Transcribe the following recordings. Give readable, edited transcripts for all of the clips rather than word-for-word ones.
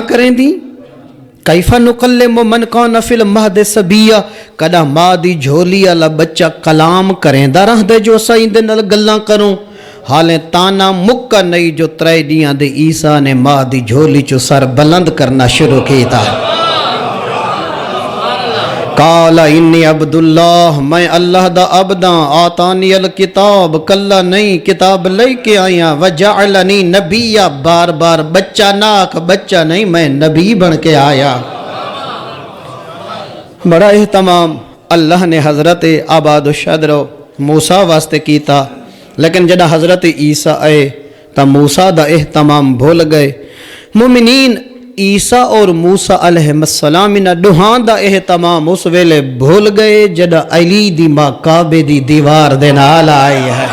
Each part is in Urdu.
کریں دی کیفا نکلم من کان فی المہد سبیا کدا ماں دی جھولی والا بچہ کلام کریں دا رہ دے جو سائیں دے نال گلاں کروں حالیں تانا مکہ نہیں جو ترے دیاں دے عیسیٰ نے ماں دی جھولی چو سر بلند کرنا شروع کیتا قال انی عبداللہ میں اللہ دا عبداں آتانی الکتاب کلا نہیں کتاب لے کے آیا وجعلنی نبیہ بار بار بچہ ناک بچہ نہیں میں نبی بن کے آیا بڑا اہتمام اللہ نے حضرت آباد و شدر و موسیٰ واسطے کیتا لیکن جدہ حضرت عیسیٰ آئے تا موسیٰ دا اہتمام بھول گئے مومنین عیسیٰ اور موسیٰ علیہ السلام انہا ڈوہان دا اہتمام اس ویلے بھول گئے جدہ علی دی ماں کعبے دی دیوار دے نال آئی ہے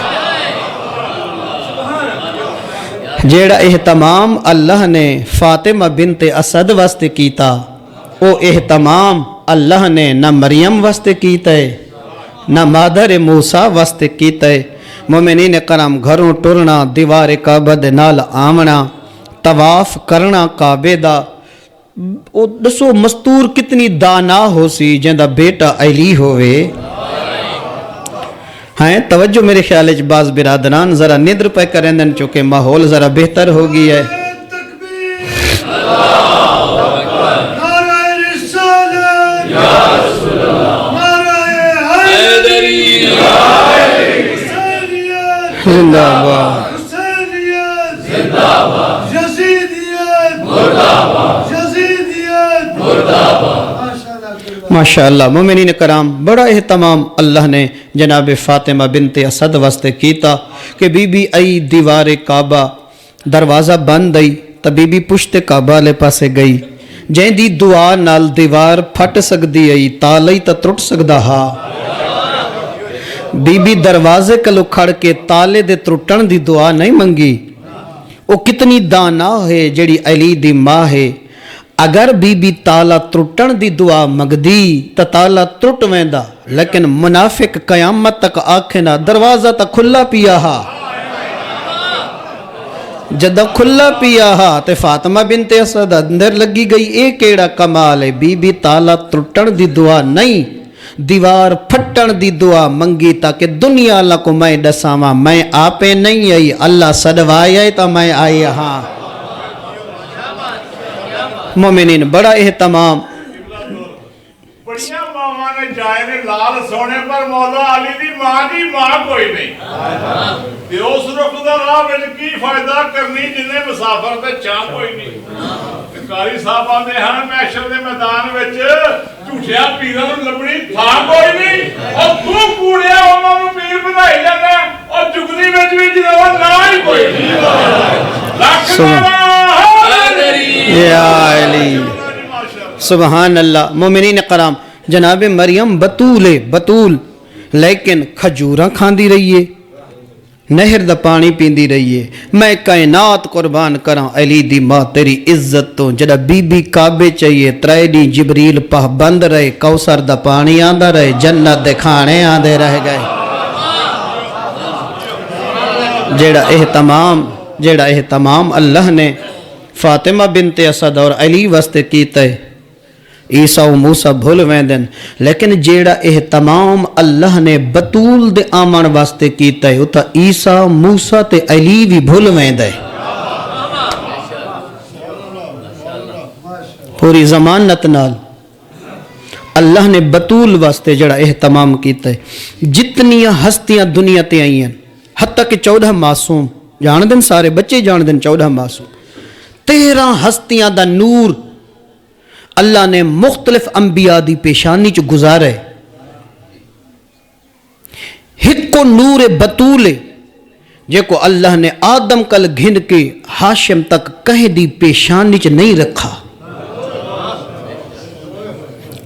جیڑا اہتمام اللہ نے فاطمہ بنت اسد واسطے کیتا او اہتمام اللہ نے نہ مریم واسطے کیتا ہے نہ مادر موسیٰ واسطے کیتا ہے مومنین کرام گھروں ٹرنا دیوار کعبہ دے نال آمنا طواف کرنا کعبے دا دسو مستور کتنی دانا ہو سی جندہ بیٹا علی ہوئے ہاں توجہ میرے خیال ہے باز برادران ذرا ندر پہ کریں دن چونکہ ماحول ذرا بہتر ہو گئی ہے زندہ باد ماشاءاللہ مومنین کرام بڑا اہتمام اللہ نے جناب فاطمہ بنت اسد واسطے کیتا کہ بی بی آئی دیوار کعبہ دروازہ بند آئی تا بی بی پشت کعبہ لے پاسے گئی جہیں دی دعا نال دیوار پھٹ سکدی آئی تالی تا ترٹ سکدا ہا بی بی دروازے کلو کھڑ کے تالے دے ترٹن دی دعا نہیں منگی وہ کتنی دانا ہے جڑی علی دی ماں ہے اگر بی بی تالا ترٹن دی دعا مگدی تا تالا ترٹ ویندا لیکن منافق قیامت تک آکھنا دروازہ تا کھلا پیا ہا جدہ کھلا پیا ہا تے فاطمہ بنت اسد اندر لگی گئی ایک کیڑا کمال ہے بی بی تالا ترٹن دی دعا نہیں دیوار پھٹن دی دعا منگی تاکہ دنیا اللہ کو میں ڈساما میں آپے نہیں آئی اللہ صدوائی تا میں آئی ہاں مومنین بڑا اہتمام بڑیاں ماں نے جائے نے لال سونے پر مولا علی دی ماں کوئی نہیں تے اس رخ دا راہ وچ کی فائدہ کرنی جنے مسافر تے چاہ کوئی نہیں کاری صاحب آندے ہن محشر دے میدان وچ جھوٹیا پیراں نوں لبڑی تھا کوئی نہیں اور تو کوڑیا انہاں نوں پیر بنائی جانا اور جگنی وچ وی جنوں نہ ہی کوئی نہیں لاکھ یا علی سبحان اللہ مومنین کرام جناب مریم بطول لیکن کھجوراں کھاندی رہیے نہر دا پانی پیندی رہیے میں کائنات قربان کراں علی دی ماں تیری عزت تو جڑا بی بی کعبے چاہیے ترے دی جبریل پہ بند رہے کوثر دا پانی آندا رہے جنت دے کھانے آندے رہ گئے جیڑا اہتمام اللہ نے فاطمہ بنت اسد اور علی واسطے کیتا ہے عیسیٰ و موسیٰ بھول ویندن لیکن جیڑا اہتمام اللہ نے بطول دے آمن واسطے کیتا ہے اتا عیسیٰ موسیٰ تے علی بھی بھول ویند ہے پوری زمانت نال اللہ نے بطول واسطے جڑا اہتمام کیتا ہے جتنی ہستیاں دنیا تے آئی ہیں حتیٰ کہ 14 معصوم جان دن سارے بچے جان دن 14 معصوم 13 ہستیاں دا نور اللہ نے مختلف انبیاء دی پیشانی چو گزارے ہکو نور بطول جے کو اللہ نے آدم کل گھن کے ہاشم تک کہیں دی پیشانی چ نہیں رکھا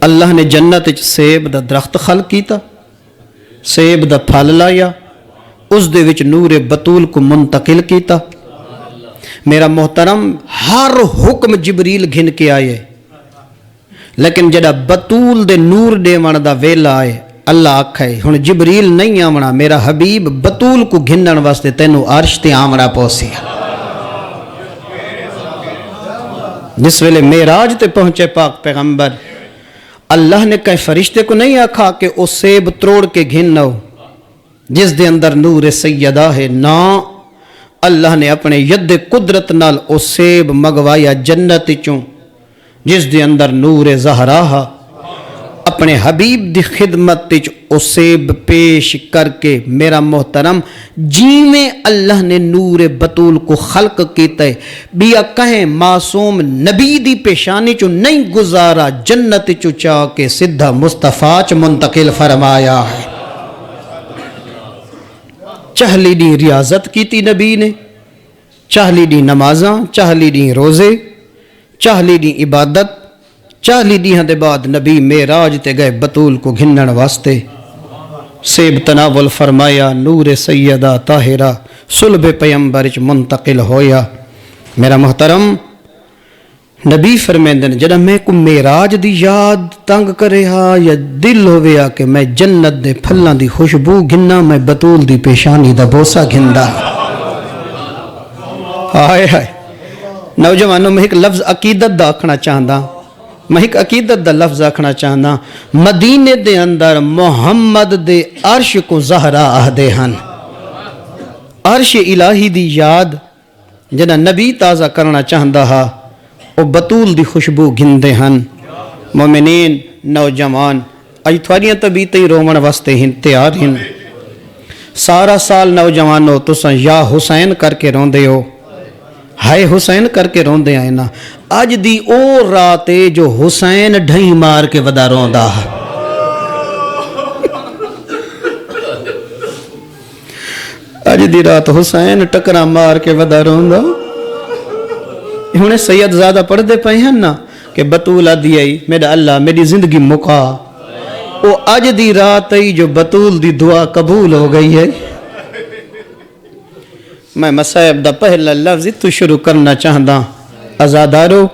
اللہ نے جنت چ سیب دا درخت خلق کیتا سیب دا پھل لایا اس دے وچ نور بطول کو منتقل کیتا میرا محترم ہر حکم جبریل گھن کے آئے لیکن جڑا بطول دے نور دے من دا ویلا آئے اللہ آکھے ہن جبریل نہیں آمنا میرا حبیب بطول کو گھنن واسطے تینو عرش تے آمنا پوسیا جس ویلے معراج تے پہنچے پاک پیغمبر اللہ نے کہیں فرشتے کو نہیں آکھا کہ او سیب تروڑ کے گھن نو جس دے اندر نور سیدہ ہے، نا اللہ نے اپنے ید قدرت نال او سیب مگوایا جنت چوں جس دے اندر نور زہرا ہا، اپنے حبیب دی خدمت تیچ او سیب پیش کر کے میرا محترم جیویں اللہ نے نور بطول کو خلق کیتا ہے بیا کہیں معصوم نبی دی پیشانی چو نہیں گزارا جنت چو چاہ کے سدھا مصطفیٰ چ منتقل فرمایا ہے۔ چہلی دی ریاضت کیتی نبی نے، چہلی دی نمازاں، چہلی دی روزے، چہلی دی عبادت، 40 دیہاں دے بعد نبی معراج تے گئے بطول کو گھنن واسطے، سیب تناول فرمایا، نور سیدہ طاہرہ صلب پیمبرچ منتقل ہویا۔ میرا محترم نبی فرمیندن جڑا میں کو معراج دی یاد تنگ کرے ہا یا دل ہویا کہ میں جنت دے پھلاں دی خوشبو گھننا، میں بطول دی پیشانی دا بوسا گھندا۔ ہائے ہائے نوجوانوں میں ایک لفظ عقیدت دا آکھنا چاہندا، میں ایک عقیدت دا لفظ آکھنا چاہندا، مدینے دے اندر محمد دے عرش کو زہرا آہدے ہن، عرش الہی دی یاد جنا نبی تازہ کرنا چاہندا ہا او بطول دی خوشبو گھندے ہن۔ مومنین نوجوان اج تھوڑیاں طبیعتیں رومن واسطے ہن تیار ہن، سارا سال نوجوانوں تساں یا حسین کر کے روندے ہو، ہائے حسین کر کے روندے آئے نا، اج دی او رات جو حسین ڈھائی مار کے ودا روندا ہے۔ اج دی رات حسین ٹکرا مار کے ودا روندا، انہیں سید زیادہ پڑھ دے پائے ہیں نا کہ بطول آدھی آئی میرا اللہ میری زندگی مکا، او اج دی رات آئی جو بطول دی دعا قبول ہو گئی ہے۔ میں مسائب دا پہلا لفظ تو شروع کرنا چاہتا، ازادارو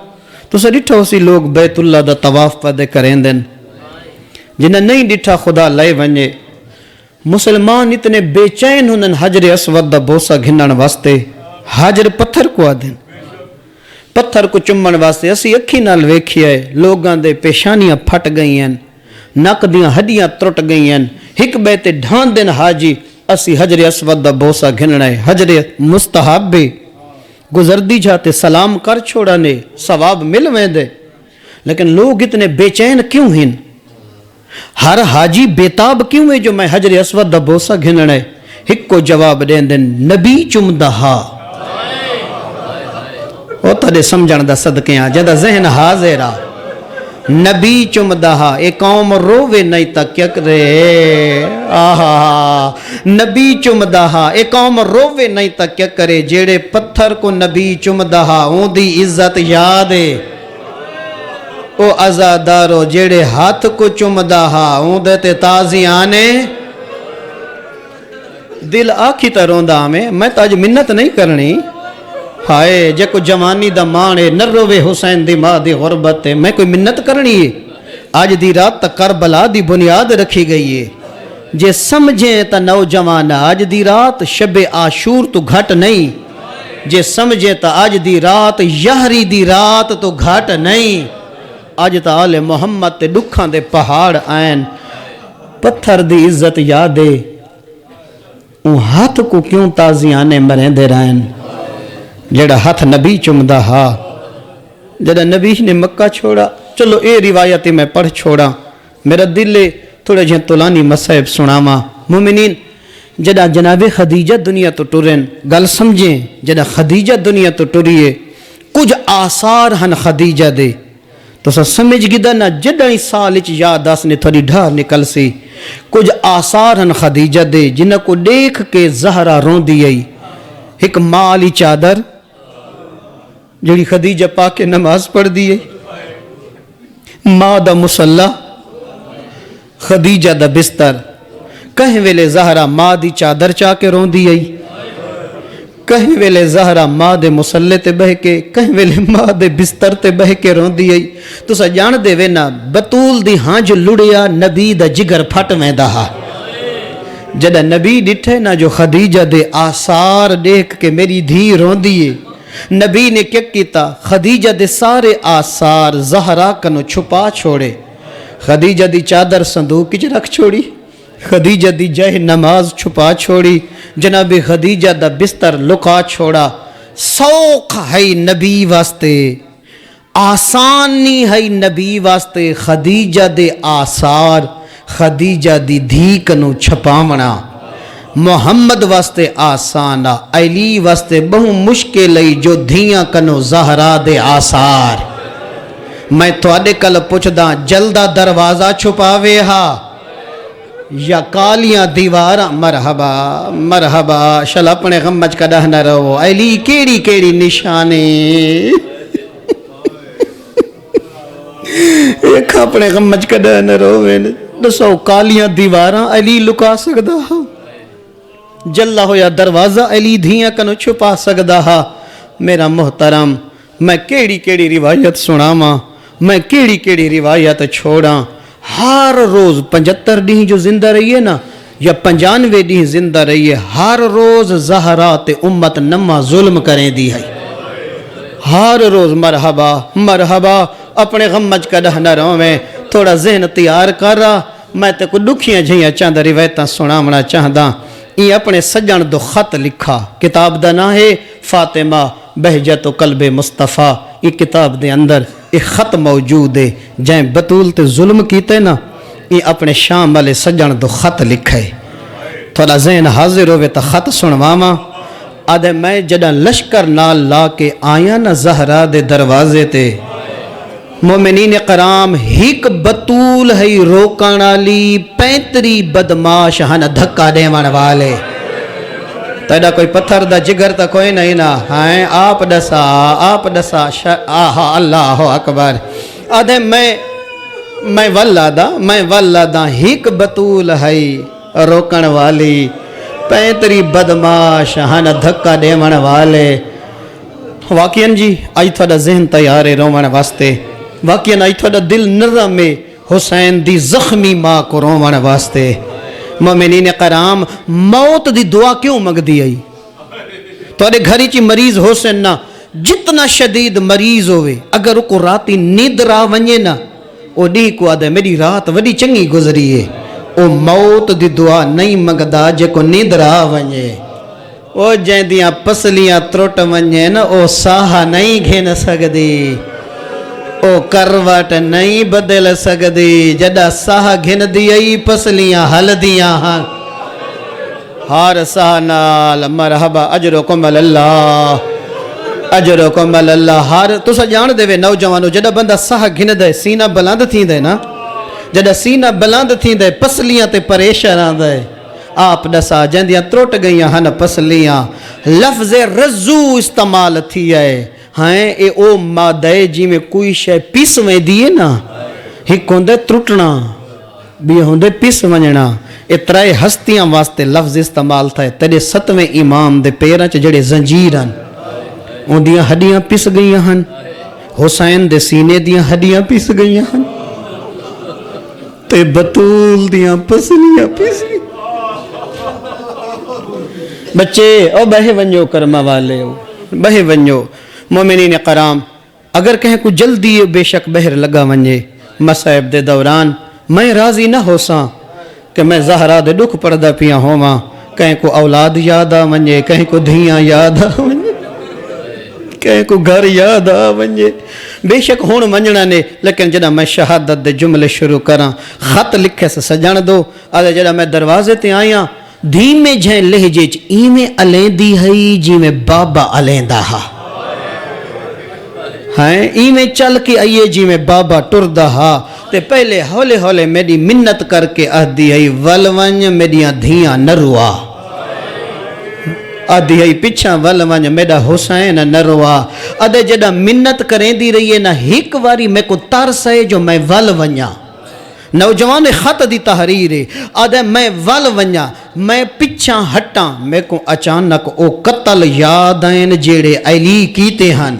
تو سا ڈٹھا اسی لوگ بیت اللہ دا طواف پدے کریں دن جنہیں نہیں ڈٹھا خدا لائے ونجے، مسلمان اتنے بے چین ہنن حجر اسود دا بوسا گھنن واسطے، حجر پتھر کو آدھن، پتھر کو چمن واسطے اسی اکھی نال ویکھی ہے لوگاں دے پیشانیاں پھٹ گئی ہیں، نک دیاں ہڈیاں ترٹ گئی ہیں، ہک بیتے ڈھان دن حاجی اسی حجر اسود دا بوسا گھننا ہے، حجر مستحب بے گزر دی جاتے سلام کر چھوڑانے ثواب مل میں دے، لیکن لوگ اتنے بے چین کیوں ہیں؟ ہر حاجی بیتاب کیوں ہے جو میں حجر اسود دا بوسا گھننا ہے؟ ہک کو جواب دین دن نبی چمدہا، او تھے سمجھن دا صدقیاں جدہ ذہن حاضرہ، نبی چمدہا ایک قوم رووے نہیں تک یک رے، آہا نبی چمدہا ایک قوم رووے نہیں تک یک کرے، جیڑے پتھر کو نبی چمدہا اون دی عزت یادے، او ازادارو جیڑے ہاتھ کو چمدہا اون دیتے تازی آنے، دل آکھی تروندہ میں تاج منت نہیں کرنی، ہائے جے کو جوانی دا مانے نہ روے حسین دی ماں دی غربت ہے، میں کوئی منت کرنی ہے؟ آج دی رات تک کربلا دی بنیاد رکھی گئی ہے، جے سمجھیں تا نوجوان آج دی رات شب عاشور تو گھٹ نہیں، جے سمجھیں تا آج دی رات یہری دی رات تو گھٹ نہیں، آج تا آل محمد تے دکھاں دے پہاڑ آئین، پتھر دی عزت یادے، ان ہاتھ کو کیوں تازیانے مریں دے رائن، جڑا ہاتھ نبی چمدہ ہا، جڑا نبی نے مکہ چھوڑا، چلو اے روایتی میں پڑھ چھوڑا، میرا دل تھوڑے جہاں طولانی مسائب سناما۔ مومنین جڑا جناب خدیجہ دنیا تو ٹرین گل سمجھیں، جڑا خدیجہ دنیا تو ٹریے کچھ آثار ہن خدیجہ دے تو سا سمجھ گدا نا جڑا سال اچ یاد آس نے تھوڑی ڈھار نکل سی، کچھ آثار ہن خدیجہ دے جنہ کو دیکھ کے زہرہ رون دی آئی، ایک مالی چادر جڑی خدیجہ پاک نماز پڑھ دیئے، ماں دا مسلح، خدیجہ دا بستر، کہیں ویلے زہرہ ماں دی چادر چاہ کے رون دیئے، کہیں ویلے زہرہ ماں دے مسلح تے بہ کے، کہیں ویلے ماں دے بستر تے بہ کے رون دیئے، تو سا جان دے وینا بطول دی ہاں جو لڑیا نبی دا جگر پھٹ میں دہا، جدہ نبی ڈٹھے نا جو خدیجہ دے آثار دیکھ کے میری دھی رون دیئے، نبی نے کیا کیتا خدیجہ دے سارے آثار زہرا کنو چھپا چھوڑے خدیجہ دی چادر صندوق وچ رکھ چھوڑی خدیجہ دی جہ نماز چھپا چھوڑی جناب خدیجہ دا بستر لکا چھوڑا سوق ہے نبی واسطے آسانی ہے نبی واسطے خدیجہ دے آثار خدیجہ دی دھی کنو چھپاونا محمد واسطے آسانا علی واسطے بہو مشکل جو دھیاں کنو زہرا دے آثار میں تواڈے کل پوچھدا جلدہ دروازہ چھپاوے ہا یا کالیاں دیواراں مرحبا مرحبا شل اپنے غمج کا نہ رہو علی کیڑی کیڑی نشانے ایک اپنے غمج کا نہ رہو دسو کالیاں دیواراں علی لکا سکدا ہا جلہ ہویا دروازہ علی دھیاں کنو چھپا سکدا ہا میرا محترم میں کیڑی کیڑی روایت سناواں میں کیڑی کیڑی روایت چھوڑاں ہر روز 75 ڈی جو زندہ رہی ہے نا یا 95 ڈی زندہ رہی ہے ہر روز زہرا تے امت نما ظلم کریں دی ہے ہر روز مرحبا مرحبا اپنے غمج کا نہ رہو میں تھوڑا ذہن تیار کر رہا میں تے کو دکھیاں جھیاں چاندہ روایتاں سناونا چاہدا یہ اپنے سجن دو خط لکھا کتاب دا نا ہے فاطمہ بہجت و قلب مصطفیٰ یہ کتاب دے اندر ایک خط موجود ہے جائیں بطول تے ظلم کیتے نا یہ اپنے شام والے سجن دو خط لکھے تھوڑا ذہن حاضر ہوئے تا خط سنواما آدھے میں جڑا لشکر نال لا کے آیا نا زہرا دے دروازے تے مومنین کرام ہک بطول ہے روکانا لی 35 بدماش ہن دھکا دیوان والے تیڑا کوئی پتھر دا جگر تا کوئی نہیں نا ہائیں آپ ڈسا آہا اللہ اکبر آدھے میں واللہ ہک بطول ہے روکن والی 35 بدماش ہن دھکا دیوان والے واقعاً جی آئی تھوڑا ذہن تیار ہے رومن واسطے واقعاً آئی تھوڑا دل نرم میں حسین دی زخمی ماں کو رومن واسطے مومنین کرام موت دی دعا کیوں مگ دی آئی توڑے گھری چی مریض ہو سن نا جتنا شدید مریض ہوئے اگر کو راتی نیند را ونجے نا او ڈی کو آدھے میری رات وڈی چنگی گزری ہے او موت دی دعا نہیں مگدا جے کو نیند را ونجے او جائیں دیاں پسلیاں تروٹ ونجے نا او ساہا نہیں گھن سکدی او کروٹ نہیں بدل سکدی جڑا ساہ گھن دیئی پسلیاں حل دیاں ہاں ہار ساہ نال مرحبا اجرکم اللہ اجرکم اللہ ہار تو سا جان دے وے نوجوانو جڑا بندہ ساہ گھن دے سینہ بلند تھی دے نا جڑا سینہ بلند تھی دے پسلیاں تے پریشان دے آپ دسا جندیاں تروٹ گئیاں ہن پسلیاں لفظ رزو استعمال تھی ہے ہاں اے او مادے جی میں کوئی شے پیس میں دیئے نا ہک ہوندے ترٹنا بھی ہوندے پیس ونجنا اترائے ہستیاں واسطے لفظ استعمال تھا تیرے 7ویں امام دے پیران چ جڑے زنجیران ان دیاں ہڈیاں پیس گئیاں ہن حسین دے سینے دیاں ہڈیاں پیس گئیاں ہن تے بطول دیاں پسلیاں پیس گئیاں بچے او بہے ونجو کرما والے ہو بہے ونجو مومنین کرام اگر کہیں کو جلدی بے شک بہر لگا ونجے مصائب دے دوران میں راضی نہ ہو ساں کہ میں زہرا دے دکھ پردہ پیاں ہوواں کہیں کو اولاد یاد آ ونجے کہیں کو دھیاں یاد آ ونجے کہیں کو گھر یاد آ ونجے بے شک ہون ونجنا نے لیکن جڑا میں شہادت دے جملے شروع کراں خط لکھے سے سجان دو آدھے جڑا میں دروازے تے آیاں دھیمے جھیں لہجے چ ایویں الیندی ہئی جی میں بابا الیندا ہا ہاں ایویں چل کے آئیے جی میں بابا ٹردہ ہا تے پہلے ہولے ہولے میری منت کر کے آدھی ہے ولونج میریاں دھیاں نروا آدھی ہے پچھا ولونج میرا حسین نروا آدھے جڑا منت کریں دی رہی ہے نا ہک واری میں کو ترس ہے جو میں ولونجا نوجوان خط دی تحریر ہے آدھے میں ولونجا میں پچھا ہٹاں میں کو اچانک او قتل یاد آئین جیڑے علی کیتے ہن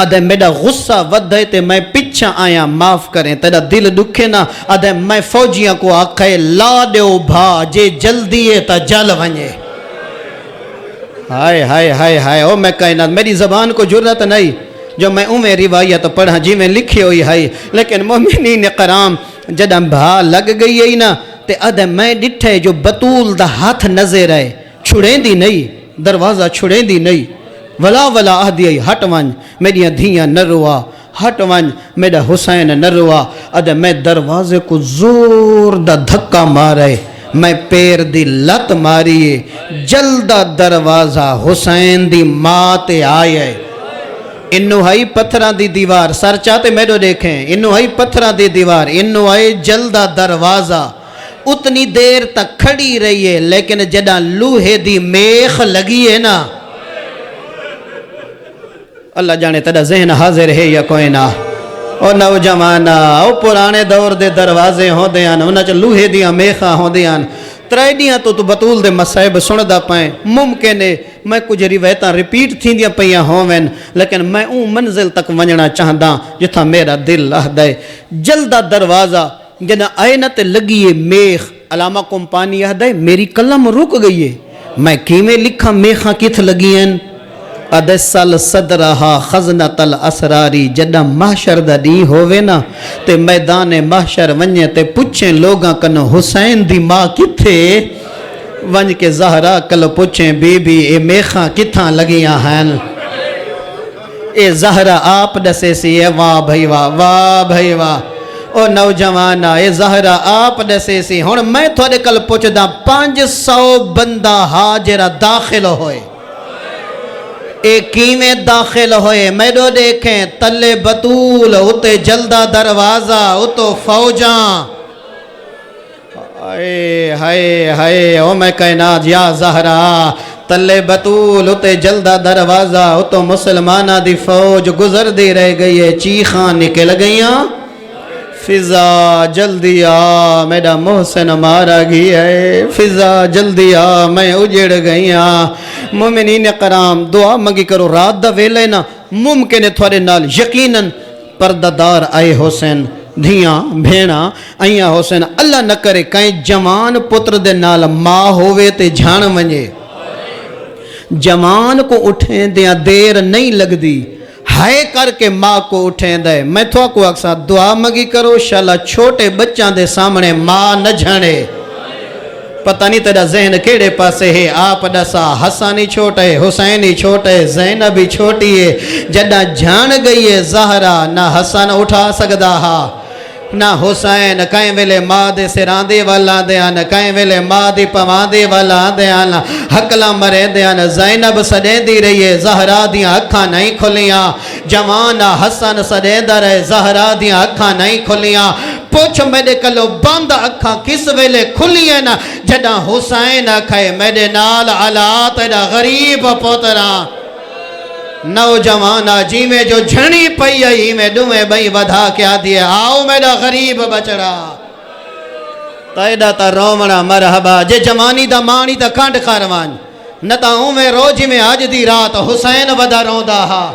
آدھے میرا غصہ ودھے تے میں پچھا آیا معاف کریں تیرا دل دکھے نا آدھے میں فوجیاں کو آکھے لا دیو بھا جے جلدی ہے تا جل ونجے ہائے ہائے ہائے ہائے او میں کائنات میری زبان کو جرت نہیں جو میں میں روایت پڑھا جی میں لکھی ہوئی ہے لیکن مومنین کرام جدہ بھا لگ گئی ہے نا تے ادھے میں ڈٹھے جو بطول دا ہاتھ نظر ہے چھڑیں دی نہیں دروازہ چھڑیں دی نہیں ولا ولا آدھی ہٹ ون میری دھیاں نہ روا ہٹ ون میرا حسین نہ روا ادھے میں دروازے کو زور دا دھکا مارے میں پیر دی لت ماری جلدہ دروازہ حسین دی ماتے آئے انہوں ہائی پتھران دی دیوار سر چاہتے میرے دیکھیں انہوں ہائی پتھران دی دیوار انہوں آئے جلدہ دروازہ اتنی دیر تک کھڑی رہی ہے لیکن جدہ لوہے دی میخ لگی ہے نا اللہ جانے تیرا ذہن حاضر ہے یا کوئی نہ او نوجوانا او پرانے دور دے دروازے ہوں دیان انہاں چا لوہے دیا میخا ہوں دیان ترائیڈیاں تو بطول دے مسائب سندہ پائیں ممکن ہے میں کچھ روایتاں ریپیٹ تھی دیا پہیاں ہوویں لیکن میں اون منزل تک ونجنا چاہداں جتھا میرا دل لہ دے جلدہ دروازہ جنہ آئینت لگی ہے میخ علامہ کمپانی یہ دے میری قلم رک گئی ہے میں کیمیں لکھا میخاں کتھ لگی ہیں ادسل صدرہا خزنت الاسراری جدہ محشر دا دی ہووے نا تے میدان محشر ونجے تے پوچھیں لوگاں کنو حسین دی ماں کتھے ونج کے زہرہ کل پوچھیں بی بی اے میخاں کتھاں لگیاں ہیں اے زہرہ آپ دسے سی اے واہ بھائی واہ بھائی واہ او نوجوانا اے زہرہ آپ دسے سی ہون میں تھوڑے کل پوچھ دا 500 بندہ حاجرہ داخل ہوئے ایکیویں داخل ہوئے میڈو دیکھیں تلے بطول اتے جلدہ دروازہ اتو فوجاں ہائے ہائے ہائے او میں کائنات یا زہرہ تلے بطول اتے جلدہ دروازہ اتو مسلمانہ دی فوج گزر دی رہ گئی ہے چیخاں نکل گئیاں فضا جلدی آ میرا محسن مارا گیا ہے فضا جلدی آ میں اجڑ گیا مومنین کرام دعا مگی کرو رات دا ویلے نا ممکن ہے تھوڑے نال یقیناً پرددار آئے حسین دھیاں بھینا آئیاں حسین اللہ نہ کرے کہیں جوان پتر دے نال ماں ہوئے تے جھان ونجے جوان کو اٹھیں دیاں دیر نہیں لگ دی ہائے کر کے ماں کو اٹھیں دے میں تو کو اکسا دعا مگی کرو شالا چھوٹے بچان دے سامنے ماں نہ جھانے پتہ نہیں تیرا ذہن کیڑے پاسے ہے آپ دسا حسانی چھوٹے حسینی چھوٹے زینبی چھوٹی ہے جدہ جھان گئی ہے زہرہ نہ حسن اٹھا سکدا ہا نہ حسین کہیں ویلے ماں دے سراندے والا دیان کہیں ویلے ماں دی پواندے والا دیان حقلہ مرے دیان زینب سڑے دی رہی ہے زہرہ دیاں اکھاں نہیں کھلیاں جوانہ حسن سڑے دا رہے زہرہ دیاں اکھاں نہیں کھلیاں پوچھ میرے کلو باندہ اکھاں کس ویلے کھلیاں نا جدہ حسین کھائے میرے نال علا تیرا غریب پوتران نوجوانہ جی میں جو جھنی پئی آئی میں دومیں بھئی ودھا کیا دیئے آؤ میرا غریب بچڑا تائیدہ تا رومنا مرحبا جے جوانی دا مانی دا کانڈ کاروان نتا اومیں رو جی میں آج دی رات حسین ودا رون دا ہا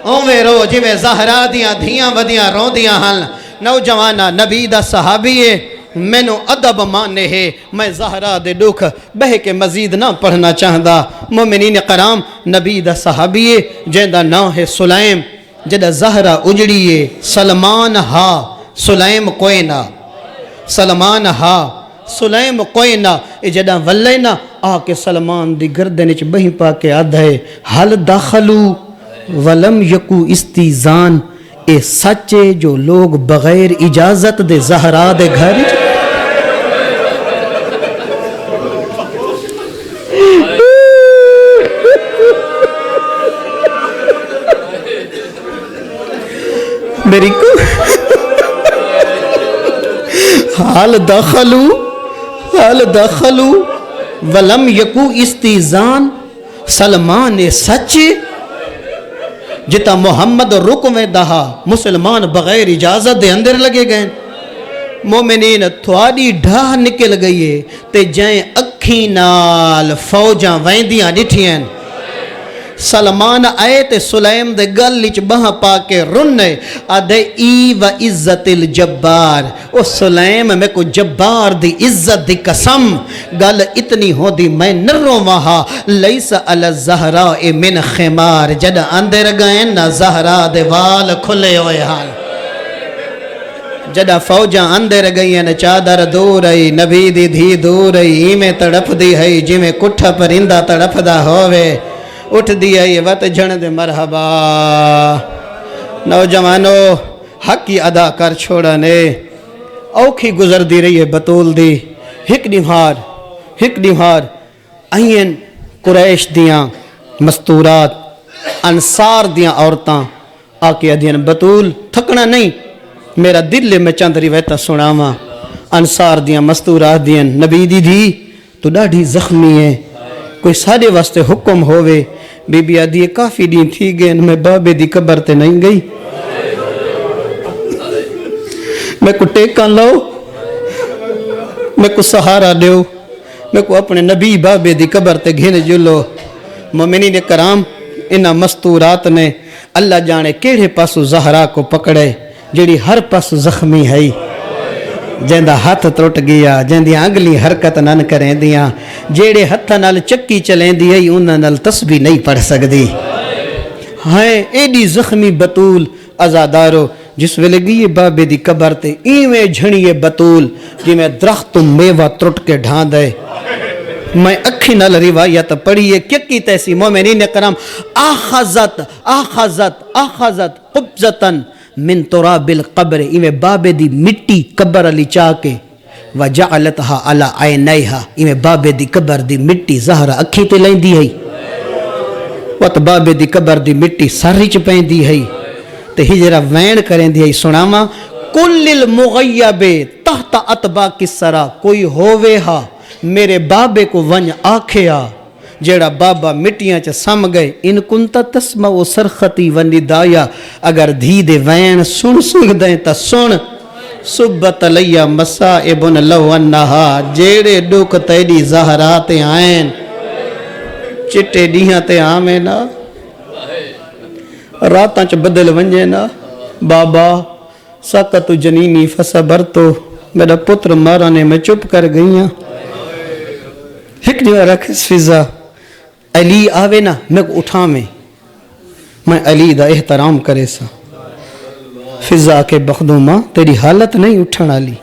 اومیں رو جی میں زہرہ دیاں دھیاں ودیاں رون دیاں ہن نوجوانہ نبی دا صحابیے مینو ادب مانے ہے میں زہرہ دے دکھ بہ کے مزید نہ پڑھنا چاہدا مومنین کرام نبی دا صحابیے جیندہ نام ہے سلیم جدہ زہرہ اجڑیے سلمان ہا سلیم کوئی نہ سلمان ہا سلیم کوئی نہ جدہ ولینا آکے سلمان دی گردنچ بہی پاکے آدھے حل داخلو ولم یکو استیزان اے سچے جو لوگ بغیر اجازت دے زہرہ دے گھر میری کو حال دخلو ولم یکو استیزان سلمان سچے جتا محمد رکویں دہا مسلمان بغیر اجازت دے اندر لگے گئے مومنین تھوڑی ڈھاہ نکل گئی ہے تے جائیں اکھی نال فوجاں ویندیاں ڈٹھیں سلمان آئے تے سلیم دے گل وچ باہ پا کے رنے آدھے ای و عزت الجبار او سلیم میں کو جبار دی عزت دی قسم گل اتنی ہو دی میں نروں وہاں لیس علی الزہراء من خمار جد اندر گئے نہ زہرا دے وال کھلے ہوئے حال جڑا فوجاں اندر گئی ہیں چادر دور آئی نبی دی دھی دور آئی ایمیں تڑپ دی ہے جی میں کٹھا پرندہ تڑپ دا ہوئے اٹھ دی آئی وط جھن دے مرحبا نوجوانو حق کی ادا کر چھوڑا نے اوکھی گزر دی رہی ہے بطول دی ہک نمہار آئین قریش دیاں مستورات انصار دیاں عورتاں آکے ادھین بطول تھکنا نہیں میرا دل میں چند روایتاں سناواں انصار دیاں مستورات دیاں نبی دی دی تو ڈاڑھی زخمی ہے کوئی سارے واسطے حکم ہوئے بی بی آدھی کافی دین تھی گئے میں بابے دی قبر تے نہیں گئی میں کو ٹیکاں لاؤ میں کو سہارا دیو میں کو اپنے نبی بابے دی قبر تے گھن جلو مومنین کرام انہا مستورات نے اللہ جانے کیڑے پاسو زہرا کو پکڑے جیڑی ہر پاس زخمی ہے جیندہ ہاتھ ترٹ گیا جیندی اگلی حرکت نن کریں دیاں جیڑے ہتھا نال چکی چلیں دی ہے انہاں نال تسبیح نہیں پڑھ سکدی ہائے ایڈی زخمی بطول ازادارو جس ویلے گئی بابے دی قبر تے ایویں جھڑیے بطول جی میں درخت میوہ ترٹ کے ڈھان دے میں اکھی نال روایت پڑھیے کیکی تیسی مومنین کرام آخذت قبضتاً من تراب القبر ایویں بابے دی مٹی قبر علی چاہ کے وجعلتها علی عینیہا ایویں بابے دی قبر دی مٹی زہرہ اکھی تے لیں دی ہے وقت بابے دی قبر دی مٹی ساری چپیں دی ہے تے ہجرہ وین کریں دی ہے سناما کل المغیب تحت اتبا کسرا کوئی ہووے ہا میرے بابے کو ونج آکھیا جیڑا بابا مٹیاں چا سم گئے ان کنتا تسمع و سرختی و ندایا اگر دھی دے وین سن دیں تا سن صبت لیا مسائبن لو انہا جیڑے ڈوک تیڑی زہرات آئین چٹے ڈیہاں تے آمیں نا راتاں چا بدل ونجے نا بابا ساکت جنینی فصبرتو میرا پتر مارانے میں چپ کر گئیاں ہک جو رکھ فضا علی آوے نا میں کو اٹھا میں علی دا احترام کرے سا فضا کے بخدوں ماں تیری حالت نہیں اٹھنا علی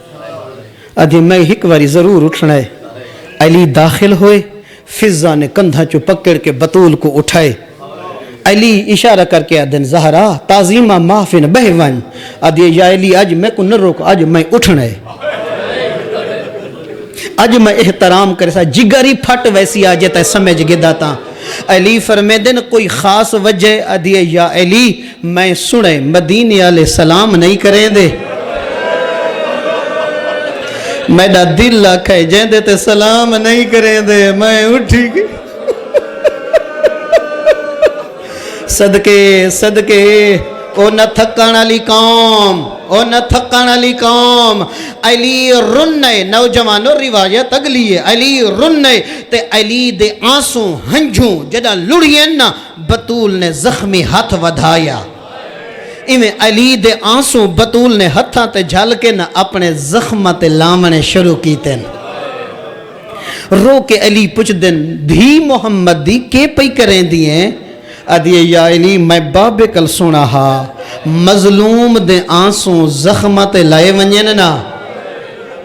ادھی میں ہک واری ضرور اٹھنا ہے علی داخل ہوئے فضا نے کندھا چو پکڑ کے بطول کو اٹھائے علی اشارہ کر کے آدھن زہرا تعظیمہ معافن بہون ادھی یا علی آج میں کو نہ روک آج میں اٹھنا ہے آج میں احترام کرے سا جگری پھٹ ویسی آجے تے سمجھ گداتا علی فرمیدن کوئی خاص وجہ ادھیے یا علی میں سنے مدینے علیہ السلام نہیں کریں دے میڈا دل لکھے جیندے تے سلام نہیں کریں دے میں اٹھی گئی صدقے او نہ تھکان علی قوم علی رنے نوجوانو روایت اگلی ہے علی رنے تے علی دے آنسوں ہنجھوں جدا لڑین نا بطول نے زخمی ہاتھ ودھایا ایویں علی دے آنسوں بطول نے ہتھاں تے جھل کے نا اپنے زخمہ تے لامنے شروع کیتے نا رو کے علی پوچھ دن دھی محمد دی کے پئی کریں دیئے ادھیے یا علی میں بابے کل سنا ہا مظلوم دے آنسوں زخمت لائے ونجن نا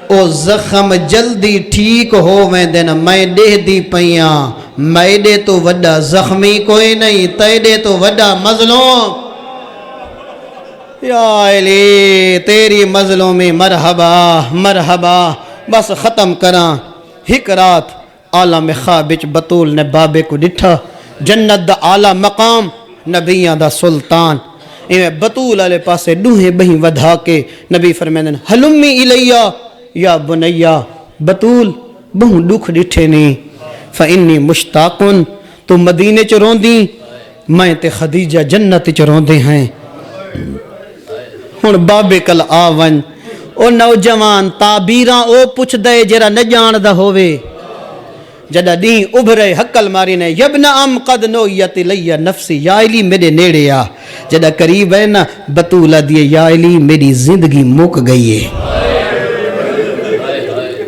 او زخم جلدی ٹھیک ہو ویندن میں دے دی پیاں میں دے تو وڈا زخمی کوئی نہیں تے دے تو وڈا مظلوم یا علی تیری مظلومی مرحبا بس ختم کراں ہک رات عالم خوابچ بطول نے بابے کو ڈٹھا جنت دا اعلیٰ مقام نبیاں دا سلطان ایویں بطول علیہ پاسے ڈوہیں بہیں ودھا کے نبی فرمیدن حلمی الیہ یا بنیہ بطول بہوں ڈکھ ڈٹھے نہیں فإنی مشتاقن تو مدینے چ روندی میں تے خدیجہ جنت چ روندے ہیں ہن بابے کل آون او نوجوان تعبیراں او پوچھ دے جرا نہ جان دا ہووے جدہ دین ابھرے حقل ماری نے یبن ام قد نویت لیا نفسی یا علی میرے نیڑے آ جدہ قریب ہے نا بطولہ دیے یا علی میری زندگی مک گئی ہے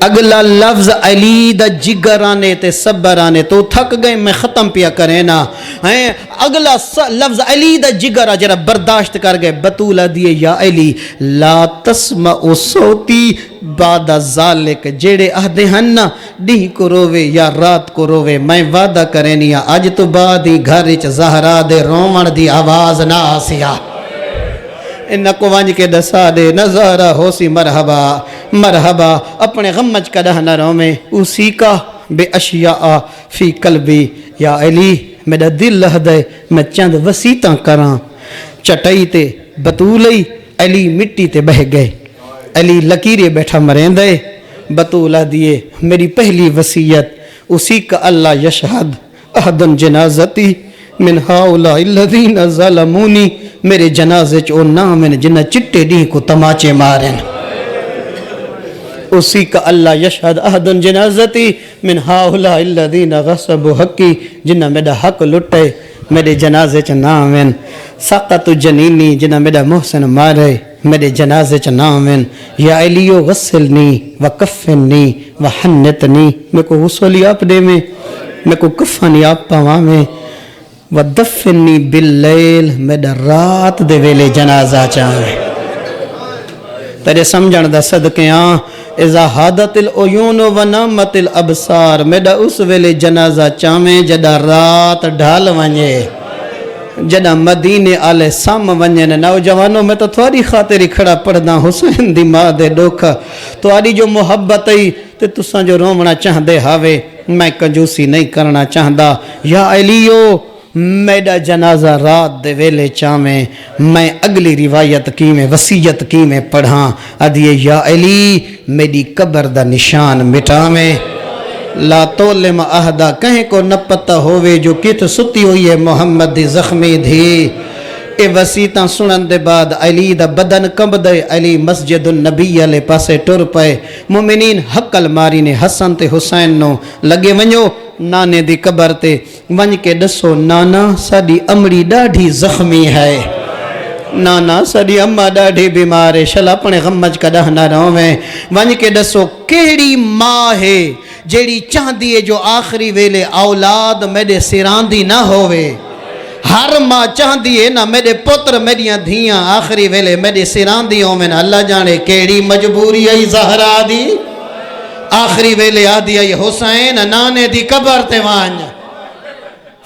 اگلا لفظ علی دا جگر آنے تے صبر آنے تو تھک گئے میں ختم پیا کریں نا اگلا لفظ علی دا جگر جرا برداشت کر گئے بطولہ دیے یا علی لا تسمع صوتی بعد ذالک جیڑے عہدے ہن نا ڈی کو روے یا رات کو روے میں وعدہ کریں نیا آج تو بعد ہی گھر چ زہرا دے رومن دی آواز نہ آسیا انہ کو وانج کے دسا دے نظارہ ہو سی مرحبا مرحبا اپنے غمج کا دہنا رو میں اسی کا بے اشیاء فی قلبی یا علی میرا دل لہدے میں چند وسیطاں کراں چٹائی تے بطولی علی مٹی تے بہ گئے علی لکیرے بیٹھا مرین دے بطولہ دیے میری پہلی وسیعت اسی کا اللہ یشہد احدن جنازتی من ہاؤلائی الذین ظلمونی میرے جنازے چو نام ہیں جنہ چٹے ڈی کو تماچے مارن اسی کا اللہ یشہد احدن جنازتی من ہاؤلائی الذین غصب حقی جنہ میرا حق لٹے میرے جنازے چ نام ہیں سقط جنینی جنہ میرا محسن مارے میرے جنازے چ نام ہیں یا علیو غسلنی وکفنی وحنتنی میں کو غسلی آپ دے میں کو کفنی آپ پاواں میں ودفنی باللیل میرا رات دے ویلے جنازہ چاہیں تیرے سمجھن دا صدقیاں اذا حادت العیون و نامت الابصار میرا اس ویلے جنازہ چاہیں جدا رات ڈھال ونجے جدا مدینے آلے سام ونجے نوجوانوں میں تو تھوڑی خاطری کھڑا پڑھنا حسین دی ماں دے ڈوکھا تھوڑی جو محبت ہی تے تساں جو رومنا چاہ دے ہاوے میں کنجوسی نہیں کرنا چاہدا یا علیو میرا جنازہ رات دے ویلے چاہیں میں اگلی روایت کی میں وسیعت کی میں پڑھاں ادھیے یا علی میری قبر دا نشان مٹاویں لا تولم اہدا کہیں کو نہ پتہ ہوئے جو کت ستی ہوئی ہے محمد دی زخمی دھی اے وسیطاں سنن دے بعد علی دا بدن کمب دے علی مسجد النبی علیہ پاسے ٹر پائے مومنین حقل ماری نے حسن تے حسین نو لگے ونجو نانے دی قبر تے ونج کے دسو نانا ساڑی امڑی ڈاڑھی زخمی ہے نانا ساڑی امہ ڈاڑھی بیمار ہے شل اپنے غمج کا دہنا رہوں میں ونج کے دسو کیڑی ماں ہے جیڑی چاہ دیئے جو آخری ویلے اولاد میرے سراندی نہ ہوئے ہر ماں چاہ دیئے نا میرے پتر میریاں دھیاں آخری ویلے میرے سراندیوں میں اللہ جانے کیڑی مجبوری ہے زہرا دی آخری ویلے آدھی آئی حسین نانے دی قبر تے وانج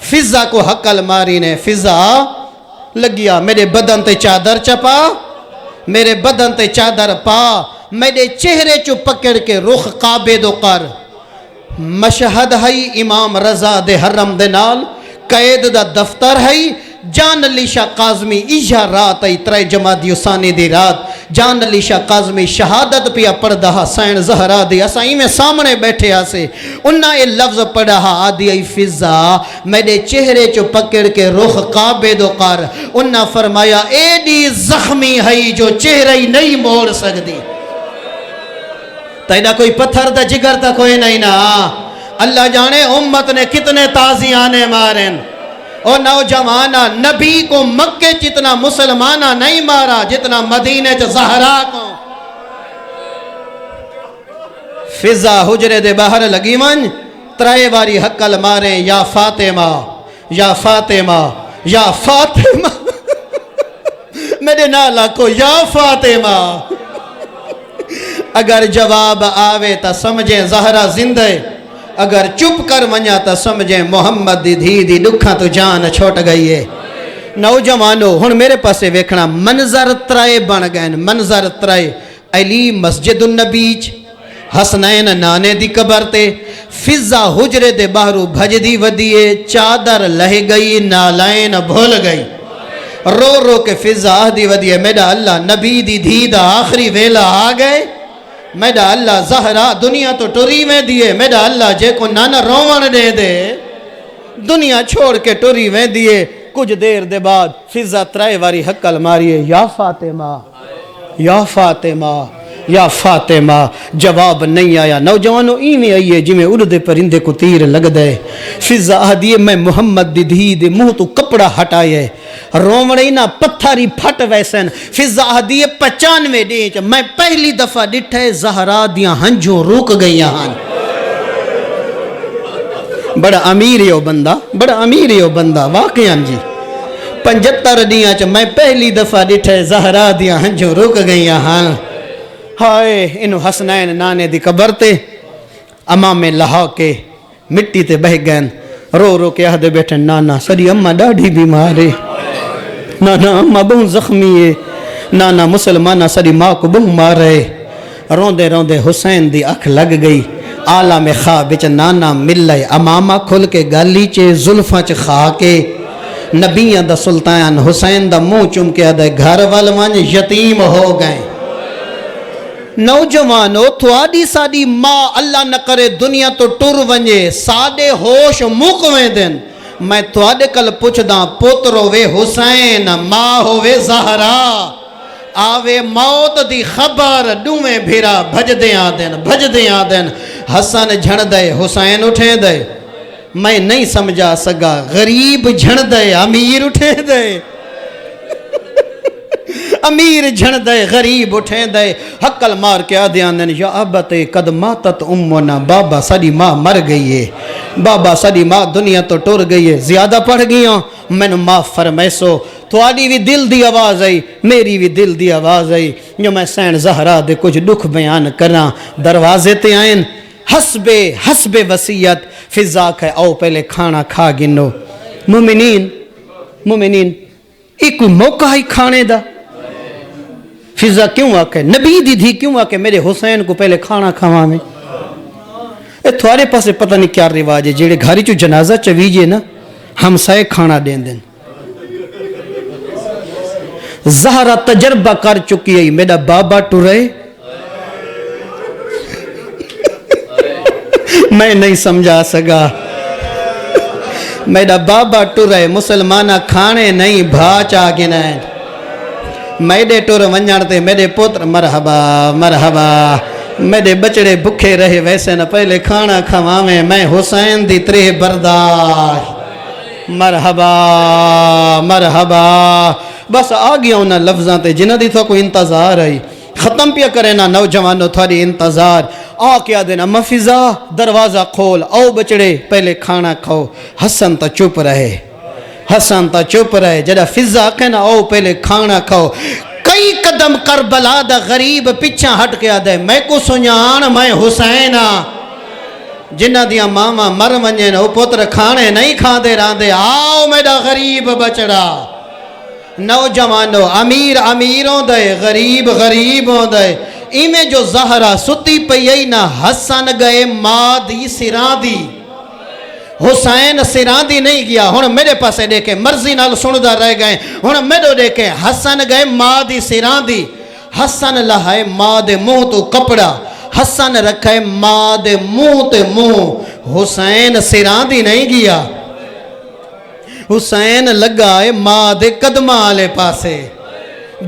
فضا کو حقل ماری نے فضا لگیا میرے بدن تے چادر چپا میرے بدن تے چادر پا میرے چہرے چو پکڑ کے رخ قابد و قر مشہد ہے امام رضا دے حرم دے نال قید دا دفتر ہے جان علی شاہ قازمی ایجا رات ای ترے جمادی اسانی دی رات جان علی شاہ قازمی شہادت پیا پڑھا حسین زہرا دی اسائی میں سامنے بیٹھے آسے انہا یہ لفظ پڑھا آدھی ای فضا میرے چہرے چو پکڑ کے رخ قابد و قر انہا فرمایا ایڈی زخمی ہے جو چہرے ہی نہیں موڑ سکتی تینا کوئی پتھر دا جگر تا کوئی نہیں نا اللہ جانے امت نے کتنے تازیانے مارن اور نوجوانہ نبی کو مکے جتنا مسلمانہ نہیں مارا جتنا مدینہ زہرا کو فضا حجرے دے باہر لگی من ترائے باری حقل مارے یا فاطمہ یا فاطمہ یا فاطمہ میرے نالا کو یا فاطمہ اگر جواب آوے تا سمجھیں زہرا زندہ اگر چپ کر ونیا تا سمجھیں محمد دی دھی دی دکھاں تو جان چھوٹ گئی ہے نوجوانو ہن میرے پاسے ویکھنا منظر ترائے بن گئے منظر ترائے علی مسجد النبیج حسنین نانے دی قبر تے فضا حجرے دے باہرو بھج دی ودیے چادر لہ گئی نالائن بھول گئی رو رو کے فضا دی ودیے میڈا اللہ نبی دی دھی دا آخری ویلا آ گئے میڈا اللہ زہرا دنیا تو ٹوری میں دیئے میڈا اللہ جے کو نانا روان دے دے دنیا چھوڑ کے ٹوری میں دیئے کچھ دیر دے بعد فضا ترائے واری حقل ماریے یا فاطمہ یا فاطمہ جواب نہیں آیا نوجوانوں ایویں آئیے جی میں اڑدے پرندے کو تیر لگ دے فضا آدھیے میں محمد دی دھی دے منہ تو کپڑا ہٹائے رومڑی نہ پتھری پھٹ ویسن فضا آدھیے 95 ڈیچ میں پہلی دفعہ ڈٹھے زہرا دیاں ہنجوں روک گئی ہاں بڑا امیر ہے وہ بندہ بڑا امیر ہے وہ بندہ واقعاً جی 75 ڈیاں چ میں پہلی دفعہ ڈٹھے زہرا دیاں ہنجوں روک گئی ہاں ہائے انہوں حسنین نانے دی قبر تے امام لہا کے مٹی تے بہ گئن رو رو کے آدھے بیٹھے نانا سری اماں ڈاڑھی بیمارے نانا اماں بہت زخمی ہے نانا مسلمانہ سری ماں کو بہت مارے روندے روندے حسین دی اکھ لگ گئی عالم خواب بچ نانا مل لئے امامہ کھل کے گالی چے زلفاں چے خواہ کے نبیان دا سلطان حسین دا منہ چم کے آدھے گھر والوان یتیم ہو گئے نوجوانو تھوڑی ساڑی ماں اللہ نہ کرے دنیا تو ٹر ونجے ساڑے ہوش مکویں دن میں تھوڑے کل پوچھ داں پوتر ہوئے حسین ماں ہوئے زہرا آوے موت دی خبر ڈومیں بھیرا بھج دیاں دن حسن جھڑ دے حسین اٹھے دے میں نہیں سمجھا سگا غریب جھڑ دے امیر اٹھے دے امیر جھڑ دے غریب اٹھیں دے حقل مار کے آدھیان دن یا ابت قد ماتت امنا بابا ساری ماں مر گئی ہے بابا ساری ماں دنیا تو ٹور گئی ہے زیادہ پڑھ گئی میں نے معاف فرمیسو تھوڑی بھی دل دی آواز آئی میری بھی دل دی آواز آئی جو میں سین زہرا دے کچھ دکھ بیان کرنا دروازے تے آئین حسب وسیعت فضا ہے او پہلے کھانا کھا گنو مومنین ایک کوئی موقع ہی کھانے دا فضا کیوں آکے نبی دی دھی کیوں آکے میرے حسین کو پہلے کھانا کھاوا میں تھوڑے پاسے پتہ نہیں کیا رواج ہے جیڑے گھاری چو جنازہ چویجے نا ہم سائے کھانا دین دن زہرا تجربہ کر چکی ہے میرا بابا ٹورے میں نہیں سمجھا سگا میرا بابا ٹورے مسلمانہ کھانے نہیں بھاچ آگے نائن میرے ٹور ونجانتے میرے پوتر مرحبا میرے بچڑے بکھے رہے ویسے نہ پہلے کھانا کھوامیں میں حسین دی ترے برداشت مرحبا بس آگیا انہا لفظاں تے جنہ دی تو کوئی انتظار آئی ختم پیا کرے نا نوجوانوں تھوڑی انتظار آ کیا دینا مفضا دروازہ کھول او بچڑے پہلے کھانا کھو حسن تا چپ رہے جڑا فضا کہنا او پہلے کھانا کھو کئی قدم کربلا دا غریب پچھا ہٹ کے آدھے میں کو سنیان میں حسینہ جنہ دیا ماما مر منجن او پتر کھانے نہیں کھا دے راندے آؤ میرا غریب بچڑا نوجوانو امیر امیروں دے غریبوں دے ایمیں جو زہرہ ستی پئی نہ حسن گئے ماں دی سران دی حسین سران دی نہیں گیا ہن میرے پاسے دیکھے مرضی نال سندہ رہ گئے ہن میرے دیکھے حسن گئے ماں دی سران دی حسن لہائے ماں دے منہ تو کپڑا حسن رکھے ماں دے منہ تے منہ حسین سران دی نہیں گیا حسین لگائے ماں دے قدمہ آلے پاسے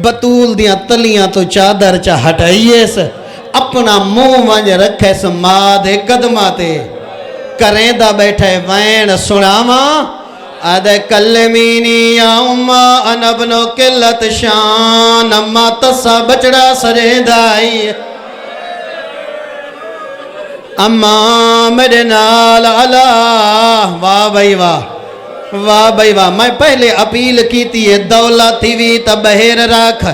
بطول دیاں تلیاں تو چادر چا ہٹائیے سے اپنا منہ ونج رکھے سے ماں دے قدمہ تے کریں دا بیٹھے وین سناما آدھے کلمینی یا اماں انا ابنو قلت شان اماں تسا بچڑا سرے دائی اماں میرے نال اللہ واہ بھائی واہ میں پہلے اپیل کی تھی دولت وی تا بہر رکھ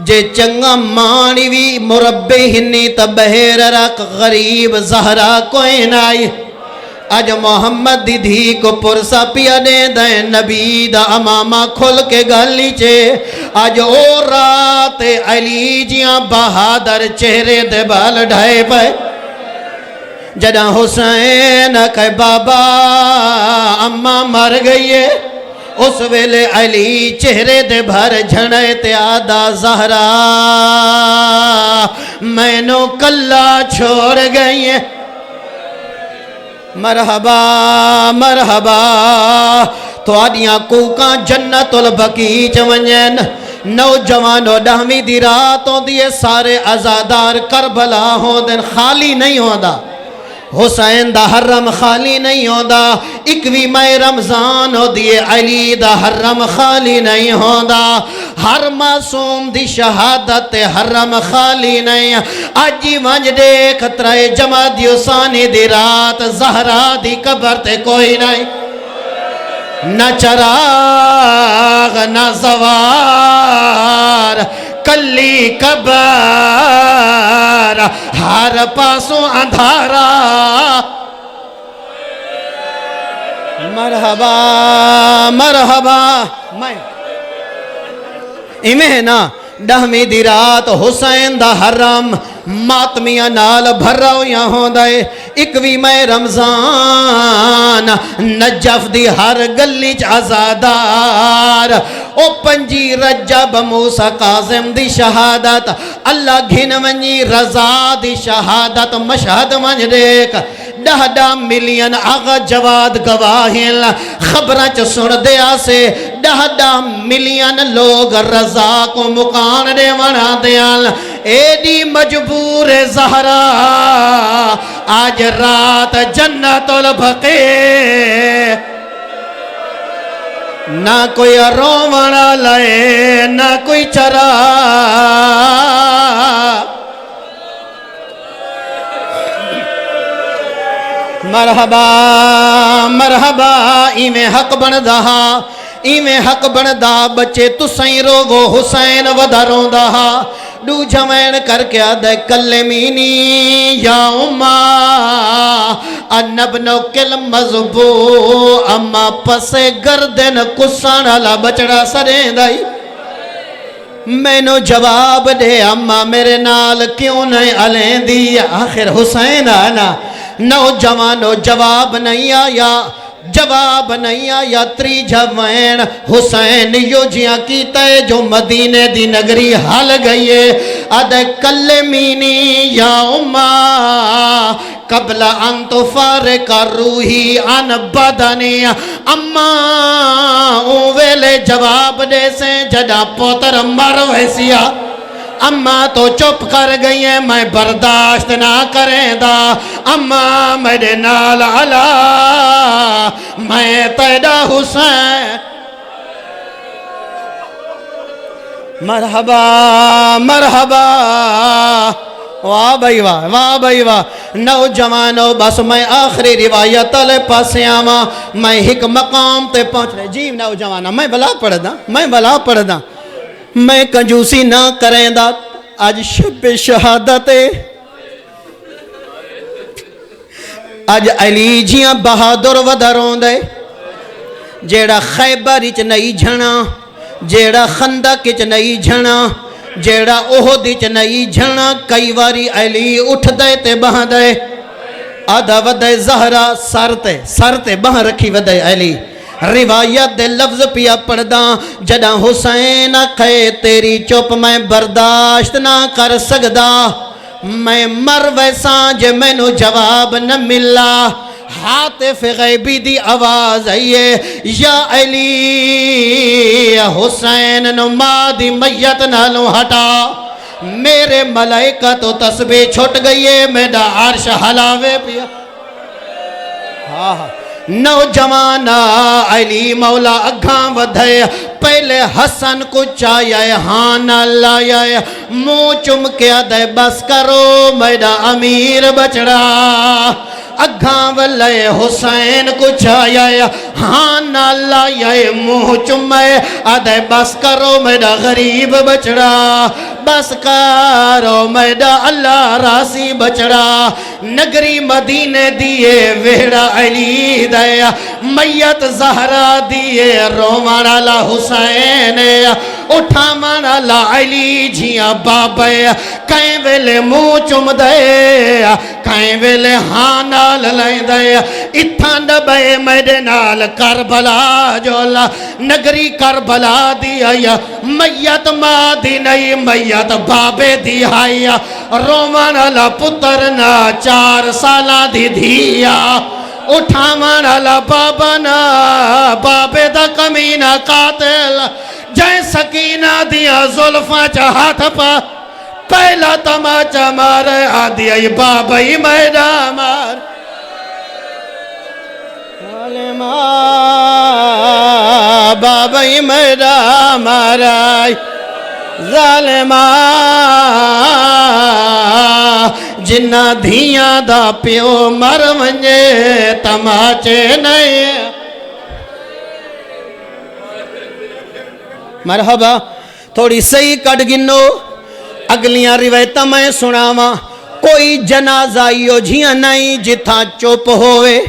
جے چنگا مانی وی مربے ہنی تا بہر رکھ غریب زہرا کوئی نائی آج محمد دی دھی کو پرسا پیا دے دیں نبی دا امامہ کھل کے گالی چے آج او رات علی جیاں بہادر چہرے دے بال ڈھائے پائے جڑا حسین کہ بابا اماں مر گئی ہے اس ویلے علی چہرے دے بھر جھنے تے آدھا زہرا میں نو کلا چھوڑ گئی ہے مرحبا تو آدیاں کوکاں جنت البقیع ونجن نوجوانو 10ویں دی رات ہوندی ہے سارے عزادار کربلا ہوندن خالی نہیں ہوندا حسین دا حرم خالی نہیں ہوندا 21 مئی رمضان ہوندی ہے علی دا حرم خالی نہیں ہوندا ہر معصوم دی شہادت حرم خالی نہیں اج ونج دیکھ ترے جمادی ثانی دی رات زہرا دی قبر تے کوئی نہیں نہ چراغ نہ زوار کلی قبر ہر پاسوں اندھارا مرحبا مرحبا میں ایمیں نا 10ویں دی رات حسین دا حرم ماتمیاں نال بھرا ہویا ہوندا ہے 21 مئی رمضان نجف دی ہر گلی چ عزادار او 5 رجب موسیٰ قاسم دی شہادت اللہ گھن ونجی رضا دی شہادت مشہد ونج دیکھ 10 ملین آغا جواد گواہل خبریں چ سن دیا سے 10 ملین لوگ رضا کو مکان دے ونا دیال ایڈی مجبور زہرا آج رات جنت البقیع نہ کوئی رومنا لائے نہ کوئی چرا مرحبا مرحبا ایمیں حق بندہا ایمیں حق بندہ بچے تسائیں روگو حسین ودا روندہا دو جمعین کر کے آدھے کلمینی یا اماں انبنو کل مذبو اما پس گردن کسان علا بچڑا سرین دائی میں نو جواب دے اما میرے نال کیوں نہیں علین دی آخر حسین آنا نوجوانو جواب نہیں آیا جواب نہیں آیا 3 جوین حسین یو جیاں کیتا ہے جو مدینے دی نگری حال گئی ہے ادھے کلمینی یا اماں قبل ان تفارق روحی ان بدنی اماں اوویلے جواب دے سے جڑا پوتر مر ویسیا اماں تو چپ کر گئی ہیں میں برداشت نہ کریں دا اماں میرے نال علا میں تیرا حسین مرحبا مرحبا واہ بھائی واہ بھائی واہ نوجوانو بس میں آخری روایت لے پاسے آما میں ایک مقام تے پہنچ رہے جی نوجوانا میں بلا پڑھ دا میں کنجوسی نہ کریں دا آج شب شہادت آج علی جیاں بہادر ودرون دے جیڑا خیبر اچ نہیں جھنا جیڑا خندق اچ نہیں جھنا جیڑا احد اچ نہیں جھنا کئی واری علی اٹھ دے تے بہاں دے آدھا ودے زہرہ سر تے بہاں رکھی ودے علی روایت دے لفظ پیا پڑھدا جڑا حسین کہے تیری چپ میں برداشت نہ کر سکدا میں مر ویساں جے میں نو جواب نہ ملا حاطف غیبی دی آواز آئیے یا علی حسین نو ماں دی میت نالو ہٹا میرے ملائکہ تو تسبیح چھٹ گئی ہے میرا عرش حلاوے پیا نوجوانا علی مولا اگھاں ودھے پہلے حسن کو چاہیے ہاں لائے منہ چمکیا دے بس کرو میرا امیر بچڑا اگھاں ولے حسین کو چاہیے ہاں لائے منہ چمے آدھے بس کرو میرا غریب بچڑا بس کرو میرا اللہ راسی بچڑا نگری مدینے دیے ویڑا علی دیا میت زہرا دیے رومان اللہ حسین اٹھامان اللہ علی جیاں بابے کہیں ویلے منہ چم دے کہیں ویلے ہاں نال لائیں دے اتھان دبے میرے نال کربلا جولا نگری کربلا دیا میت ماں دی نہیں میت بابے دی آیا رومان اللہ پتر نا 4 سالہ دی دیا اٹھامان اللہ بابا نا بابے دا کمینہ قاتل جائیں سکینہ دیا زلفاں چا ہاتھ پا پہلا تماچا مارے آدھی ای بابائی میرا مار ظالمہ بابائی میرا مارائی ظالمہ جنہ دھیاں دا پیو مر ونجے تماچے نہیں مرحبا تھوڑی صحیح کٹ گنو اگلیاں روایتاں میں سناواں کوئی جنازہ یو جھیاں نہیں جتھاں چپ ہوئے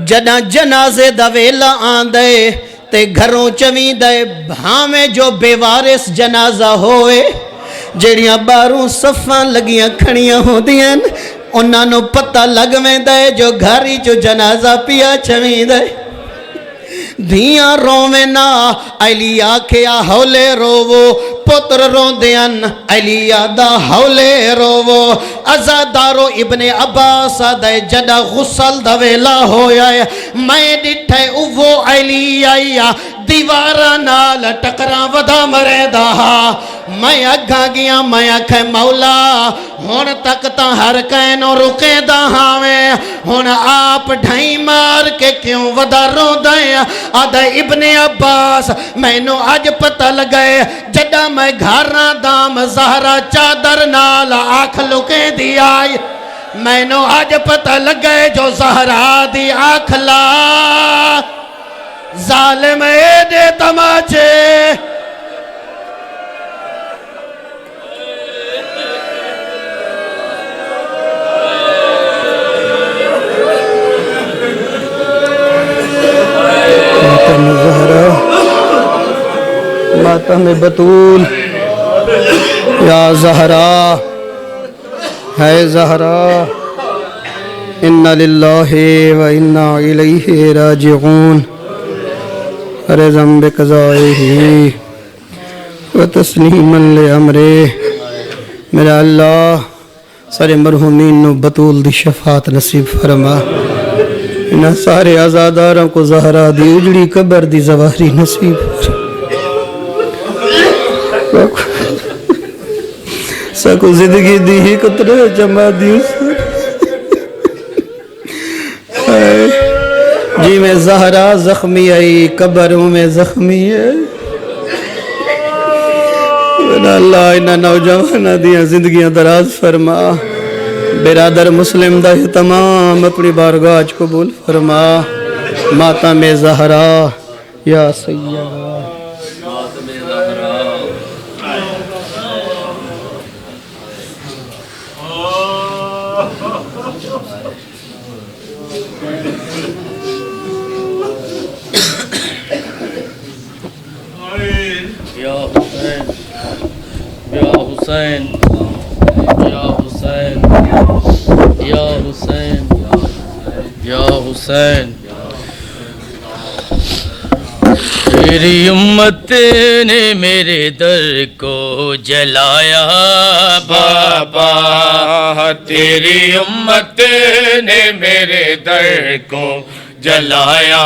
جنہ جنازے دا ویلا آندے تے گھروں چویں دے بھامے جو بے وارث جنازہ ہوئے جڑیاں باروں صفاں لگیاں کھڑیاں ہو دیاں انہاں نو پتہ لگ میں دے جو گھری جو جنازہ پیا چویں دے دھیاں روویں نا علی آکھیا ہولے روو پتر روندیاں علی دا ہولے روو عزادارو ابن عباس دے جڑا غسل دا ویلا ہویا ہے میں ڈٹھے اوو علی آیا دیوارا نال ٹکرا ودا مرے دا میں اگھا گیا میں آکھے مولا ہون تک تا ہر کینو رکے دا ہاویں ہون آپ ڈھائی مار کے کیوں ودا رو دیں آدھے ابن عباس میں نو آج پتہ لگے جڑا میں گھارا دام زہرا چادر نال آنکھ لکے دی آئی میں نو آج پتہ لگے جو زہرا دی آنکھ لا ظالم دے تماچے ماتم زہرا ماتم بطول یا زہرا ہے زہرا اِنَّ لِلَّهِ وَإِنَّا إِلَيْهِ راجعون رضم بقضائه وتسلیما لامره میرا اللہ سارے مرحومین نو بطول دی شفاعت نصیب فرما انہاں سارے آزاداراں کو زہرا دی اجڑی قبر دی زواری نصیب سکو زندگی دی ہی کترے جمع دی جی میں زہرا زخمی آئی قبروں میں زخمی ہے اللہ انہا نوجوانہ دیا زندگیاں دراز فرما برادر مسلم دا تمام اپنی بارگاہ قبول فرما ماتم زہرا یا سیدہ حسین یا حسین یا حسین یا حسین تیری امت نے میرے در کو جلایا بابا تیری امت نے میرے در کو جلایا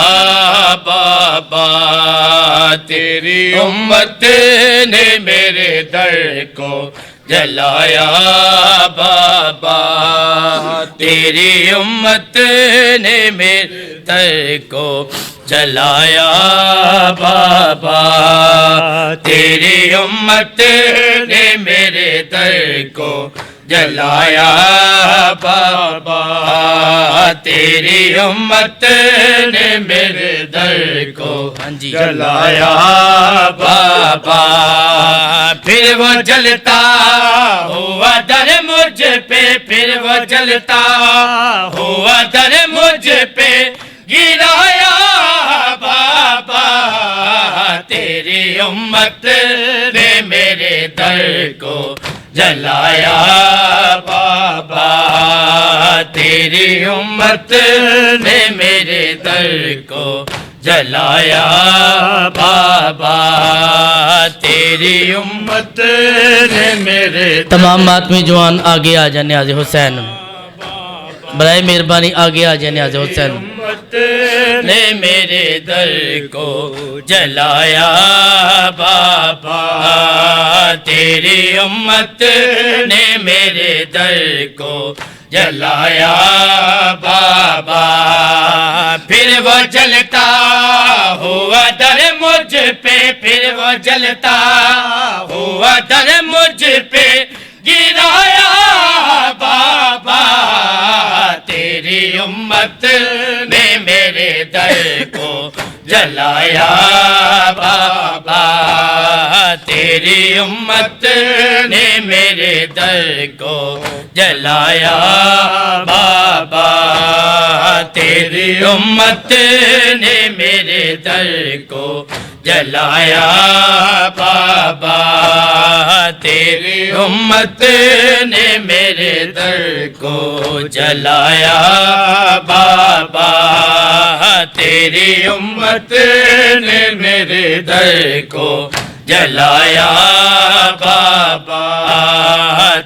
بابا تیری امت نے میرے در کو جلایا بابا تیری امت نے میرے در کو جلایا بابا تیری امت نے میرے در کو جلایا بابا تیری امت نے میرے در کو جلایا بابا پھر وہ جلتا ہوا در مجھ پہ پھر وہ جلتا ہوا در مجھ پہ گرایا بابا تیری امت نے میرے در کو جلایا بابا تیری امت نے میرے در کو جلایا بابا تیری امت نے میرے تمام ماتمی جوان آگے آ جانے نیاز حسین برائے مہربانی آگے آ جانے نیاز حسین امت نے میرے در کو جلایا بابا تیری امت نے میرے در کو جلایا بابا پھر وہ جلتا ہوا در مجھ پہ پھر وہ جلتا ہوا در مجھ پہ گرایا بابا تیری امت نے میرے در کو جلایا بابا تیری امت نے میرے در کو جلایا بابا تیری امت نے میرے در کو جلایا بابا تیری امت نے میرے در کو جلایا بابا تیری امت نے میرے در کو جلایا بابا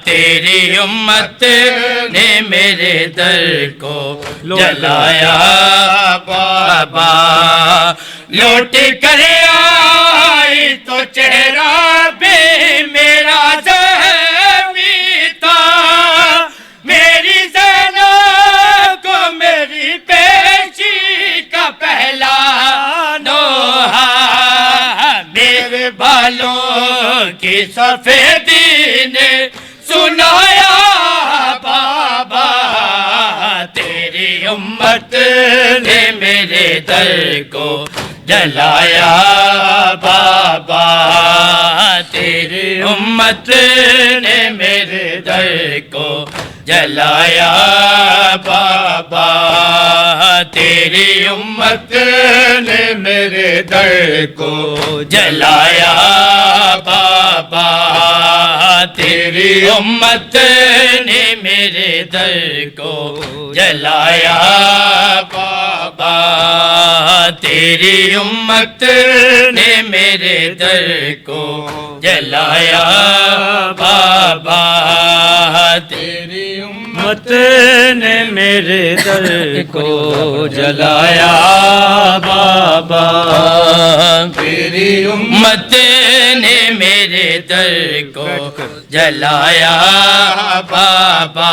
تیری امت نے میرے در کو جلایا بابا لوٹ کر آئی تو چہرہ بے میرا زخمی تھا میری زینب کو میری پیشی کا پہلا نوحہ میرے بالوں کی سفیدی نے سنایا بابا تیری امت نے میرے در کو جلایا بابا تیری امت نے میرے در کو جلایا بابا تیری امت نے میرے در کو جلایا بابا تیری امت نے میرے در کو جلایا بابا تیری امت نے میرے در کو جلایا بابا تیری امت نے میرے در کو جلایا بابا تیری امت نے میرے در کو جلایا بابا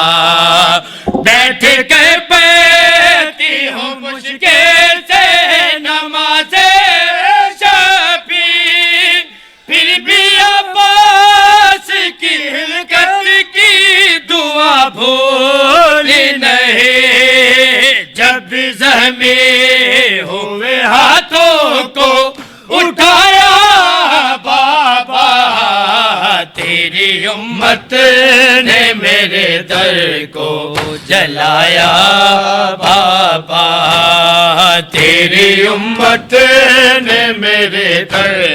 بیٹھ کر پڑھتی ہوں مشکل سے نماز شفیع پھر بھی عباس کی ہلکت کی دعا بھولی نہیں جب بھی زخمی ہوئے ہاتھوں کو اٹھایا بابا تیری امت نے میرے در کو جلایا بابا تیری امت نے میرے در